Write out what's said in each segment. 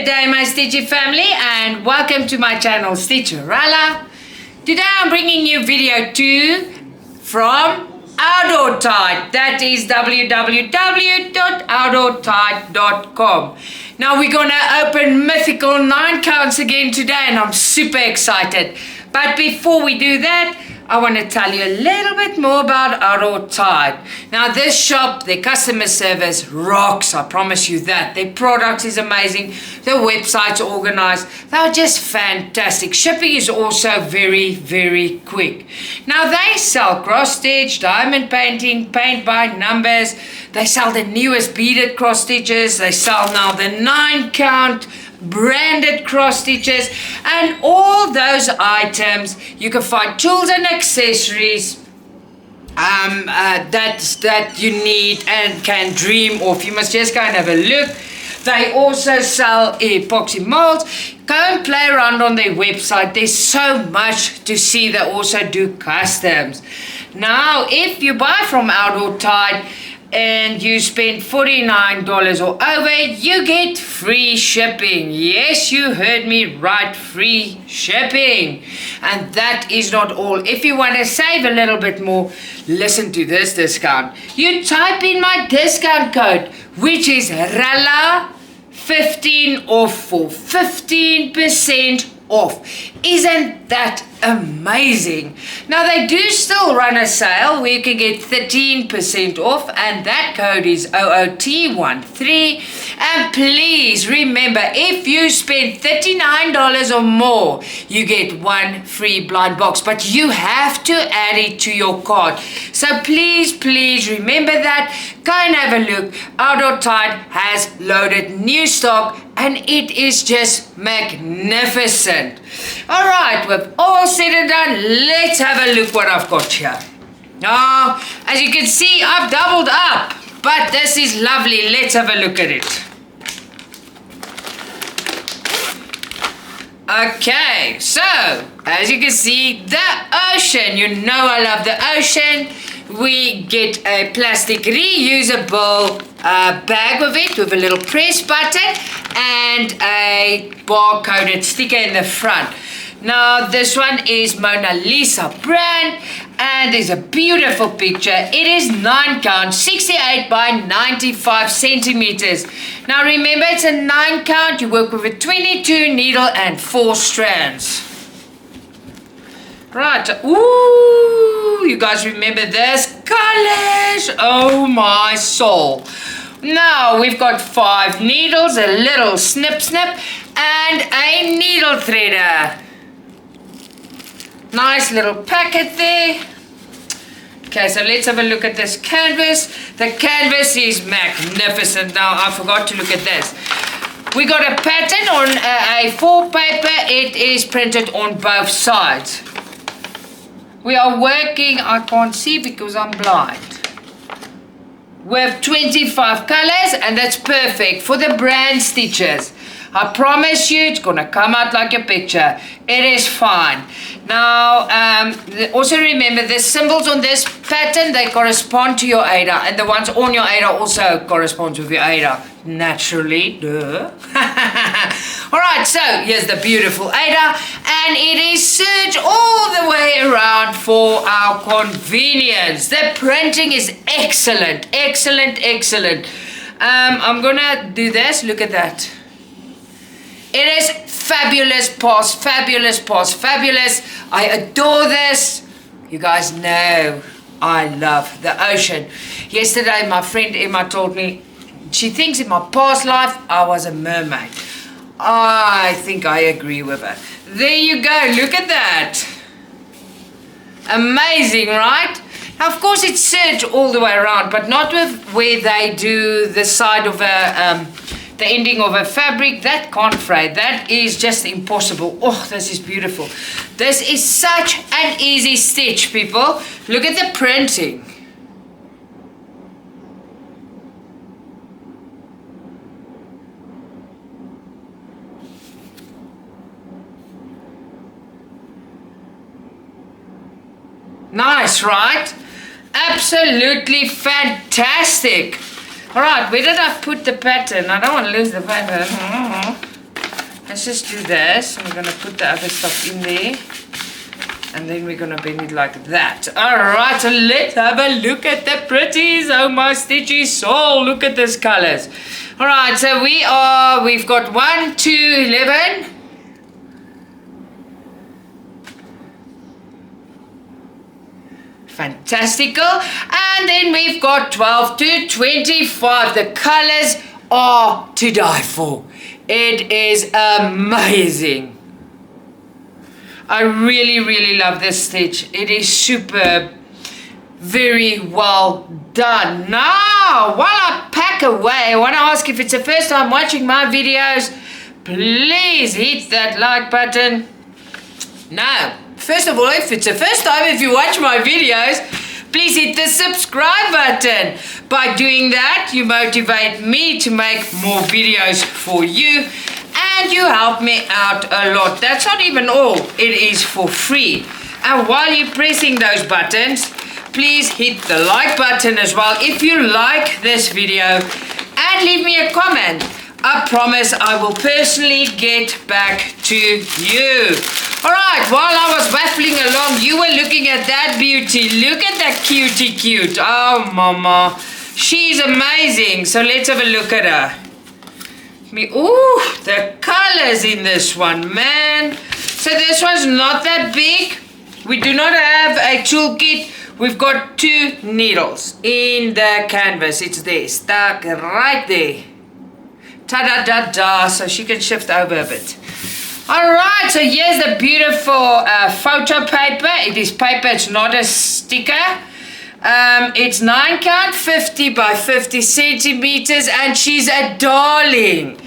day, my Stitchy family, and welcome to my channel, Stitcha-Rella. Today I'm bringing you video 2 from Outdoortide. That is www.outdoortide.com. Now we're going to open mythical 9 counts again today, and I'm super excited. But before we do that, I want to tell you a little bit more about Outdoortide. Now this shop, their customer service rocks, I promise you that. Their product is amazing, their website's organized, they're just fantastic. Shipping is also very, very quick. Now they sell cross stitch, diamond painting, paint by numbers. They sell the newest beaded cross stitches. They sell now the 9 count branded cross stitches, and all those items you can find tools and accessories that you need and can dream of. You must just go and have a look. They also sell epoxy molds. Go and play around on their website. There's so much to see. They also do customs. Now if you buy from Outdoortide and you spend $49 or over, you get free shipping. Yes, you heard me right, free shipping. And that is not all. If you want to save a little bit more, listen to this discount. You type in my discount code, which is RELLA15 off for 15% off. Isn't that amazing? Now they do still run a sale where you can get 13% off, and that code is OOT13. And please remember, if you spend $39 or more, you get 1 free blind box, but you have to add it to your cart. So please remember that. Go and have a look. Outdoortide has loaded new stock, and it is just magnificent. Alright, with all said and done, let's have a look what I've got here. Now, as you can see, I've doubled up, but this is lovely. Let's have a look at it. Okay, so, as you can see, the ocean. You know I love the ocean. We get a plastic reusable bag of it with a little press button and a barcoded sticker in the front. Now this one is Mona Lisa brand, and there's a beautiful picture. It is 9 count, 68 by 95 centimeters. Now remember, it's a 9 count. You work with a 22 needle and 4 strands. Right, ooh, you guys remember this? Colors, oh my soul. Now we've got 5 needles, a little snip, and a needle threader. Nice little packet there. Okay, so let's have a look at this canvas. The canvas is magnificent. Now I forgot to look at this. We got a pattern on A4 paper. It is printed on both sides. We are working, I can't see because I'm blind, with 25 colors, and that's perfect for the brand stitches. I promise you it's gonna come out like a picture. It is fine. Now also remember, the symbols on this pattern, they correspond to your Ada, and the ones on your Ada also corresponds with your Ada, naturally, duh. Alright, so here's the beautiful Ada, and it is serged all the way around for our convenience. The printing is excellent. I'm gonna do this. Look at that. It is fabulous, fabulous. I adore this. You guys know I love the ocean. Yesterday my friend Emma told me she thinks in my past life I was a mermaid. I think I agree with her. There you go, look at that. Amazing, right? Now of course it's serged all the way around, but not with where they do the side of a the ending of a fabric. That can't fray. That is just impossible. Oh, this is beautiful. This is such an easy stitch, people. Look at the printing. Nice, right? Absolutely fantastic. Alright, where did I put the pattern? I don't want to lose the pattern. let's just do this. We're going to put the other stuff in there. And then we're going to bend it like that. Alright, so let's have a look at the pretties. Oh my Stitchy soul, look at these colors. Alright, so we've got 1, 2, 11. Fantastical. And then we've got 12 to 25. The colors are to die for. It is amazing. I really, really love this stitch. It is superb. Very well done. Now, while I pack away, I want to ask if it's the first time watching my videos, please hit that like button. Now, first of all, if it's the first time, if you watch my videos, please hit the subscribe button. By doing that, you motivate me to make more videos for you. And you help me out a lot. That's not even all. It is for free. And while you're pressing those buttons, please hit the like button as well if you like this video. And leave me a comment. I promise I will personally get back to you. Alright, while I was waffling along, you were looking at that beauty. Look at that cutie cute. Oh, mama. She's amazing. So let's have a look at her. Ooh, the colors in this one, man. So this one's not that big. We do not have a toolkit. We've got 2 needles in the canvas. It's there, stuck right there. Ta-da-da-da, so she can shift over a bit. Alright, so here's the beautiful photo paper. It is paper, it's not a sticker. It's 9 count, 50 by 50 centimeters, and she's a darling.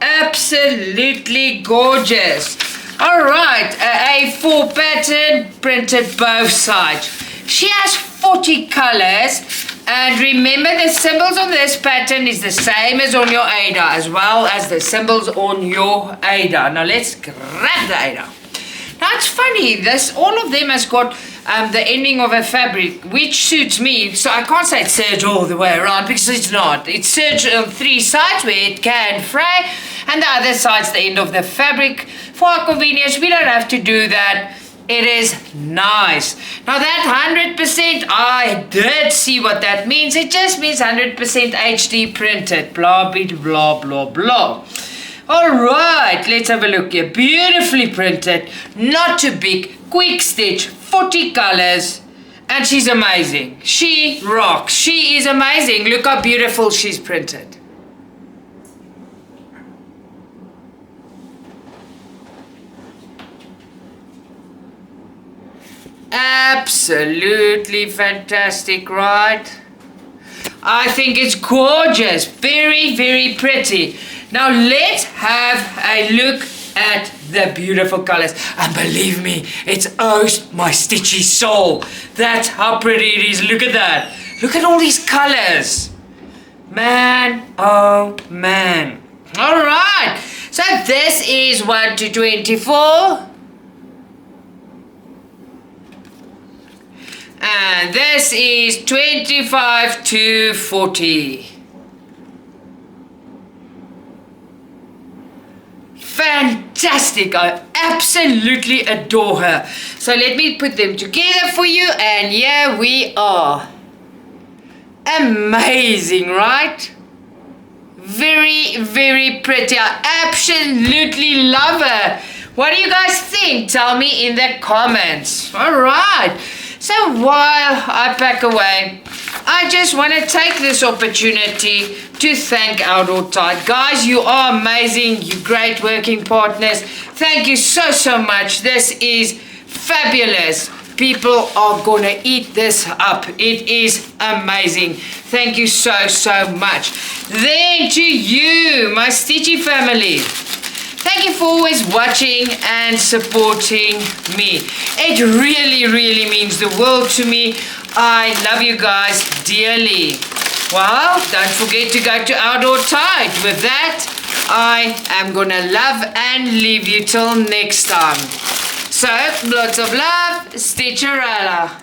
Absolutely gorgeous. Alright, a A4 pattern, printed both sides. She has 40 colors, and remember the symbols on this pattern is the same as on your Ada, as well as the symbols on your Ada. Now let's grab the Ada. Now it's funny, all of them has got the ending of a fabric, which suits me. So I can't say it's serged all the way around because it's not. It's serged on 3 sides where it can fray, and the other side's the end of the fabric. For our convenience, we don't have to do that. It is nice. Now that 100%, I did see what that means. It just means 100% HD printed. Blah, blah, blah, blah. Alright, let's have a look here. Beautifully printed, not too big, quick stitch, 40 colors, and she's amazing. She rocks. She is amazing. Look how beautiful she's printed. Absolutely fantastic, right? I think it's gorgeous. Very, very pretty. Now let's have a look at the beautiful colors. And believe me, it's my Stitchy soul. That's how pretty it is. Look at that. Look at all these colors. Man, oh man. Alright. So this is 1 to 24. And this is 25 to 40. Fantastic. I absolutely adore her. So let me put them together for you, and here we are. Amazing, right? Very, very pretty. I absolutely love her. What do you guys think? Tell me in the comments. Alright. So while I pack away, I just want to take this opportunity to thank Outdoortide. Guys, you are amazing. You're great working partners. Thank you so, so much. This is fabulous. People are going to eat this up. It is amazing. Thank you so, so much. Then to you, my Stitchy family. Thank you for always watching and supporting me. It really, really means the world to me. I love you guys dearly. Well, don't forget to go to Outdoortide. With that, I am going to love and leave you till next time. So, lots of love, Stitcha-Rella.